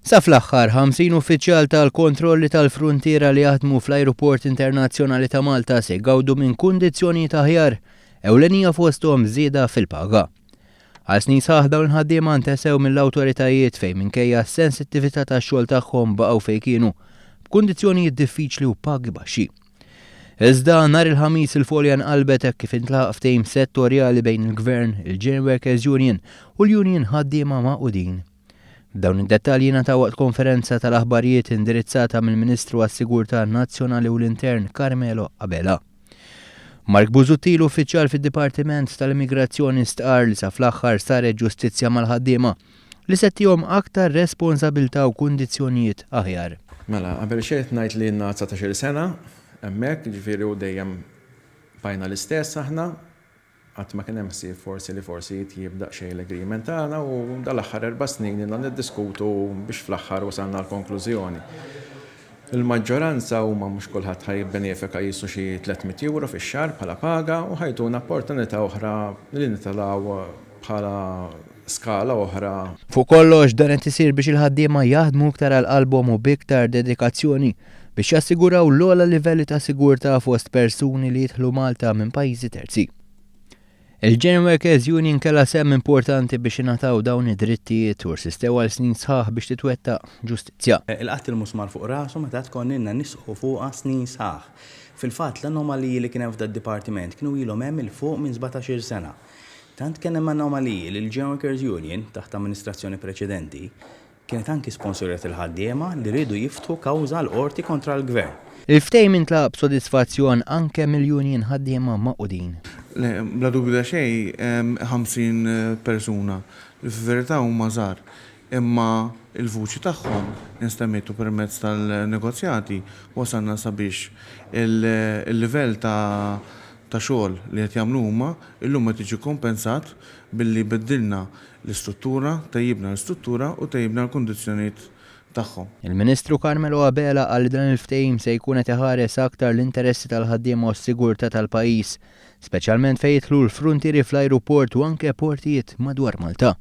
Sa fl-aħħar 50 uffiċjal tal-kontrolli tal-fruntiera li jaħdmu fl-Ajruport Internazzjonali ta' Malta se jgawdu minn kundizzjonijiet aħjar ewlenija fosthom żieda fil-paga. Għal snin sħaħ dawn il-ħaddiema ntesew mill-awtoritajiet fejn minkejja s-sensittività tax-xogħol tagħhom baqgħu fejn kienu b'kundizzjonijiet diffiċli u pagi baxxi. Iżda nhar il-ħamis il-folja nqalbet hekk kif intlaq ftehim settorjali bejn il-Gvern, il-General Workers Union u l-Union ħaddiema maqudin. Dawn id-dettalji ngħataw waqt konferenza tal-aħbarijiet indirizzata mill-Ministru għas-Sigurtà Nazzjonali u l-Intern Carmelo Abela. Mark Busuttil, uffiċjal fid-Dipartiment tal-Immigrazzjoni, stqarr li sa fl-aħħar saret ġustizzja mal-ħaddiema li settihom aktar responsabilità u kundizzjonijiet aħjar. Mela, qabel xejn ngħid li għandna 19-il sena, hemmhekk ġifieri u dejjem bajna l-istess aħna, qatt ma kien hemm ħsieb forsi jibda xejn l-agreement tagħna u dal-aħħar 4 snin ilna niddiskutu biex fl-aħħar wasalna l-konklużjoni. Il-maġġoranza huma mhux kulħadd ħajbenefika qisu xi 300 euro fix-xahar bħala paga u ħajtuna opportunità oħra li nitilgħu bħala skala oħra. Fuq kollox dan qed isir biex il-ħaddiema jaħdmu iktar għal qalbhom u biktar dedikazzjoni biex jassiguraw l-ogħla livelli ta' sigurtà fost persuni li jidħlu Malta minn pajjiżi terzi. Il-General Workers Union kellha semm importanti biex ingħataw dawn id-drittijiet u rsistew għal snin sħaħ biex titwettaq ġustizzja. Il-qatt il-musmar fuq rasu meta tkun inna nisqu fuqha snin sħaħ. Fil-fatt l-anomaliji li kien hemm f'dad-dipartiment kienu ilhom hemm il fuq minn 17-il sena. Tant kien hemm anomaliji li l-General Workers Union taħt amministrazzjoni preċedenti kienet anki sponsoret il-ħaddiema li rridu jiftħu kawża l-qorti kontra l-Gvern. Il-ftehim intlaq b'sodisfazzjon anke mill-Union ħaddiema maqudin. Bla dubju xejn 50 persuna. F'verità huma żgħar, imma il-vuċi tagħhom instemmitu permezz tal-negozjati wasalna sabiex il-livell ta' xogħol li qed jagħmlu huma illum qed jiġi kompensat billi biddilna l-istruttura, tejjibna l-istruttura u tejjibna l-kundizzjonijiet tagħhom. Il-Ministru Carmelo Abela qal li dan il-ftehim se jkun qed iħares aktar l-interessi tal-ħaddiema u s-sigurtà tal-pajjiż, speċjalment fejn jidħlu l-fruntieri fl-ajruport u anke portijiet madwar Malta.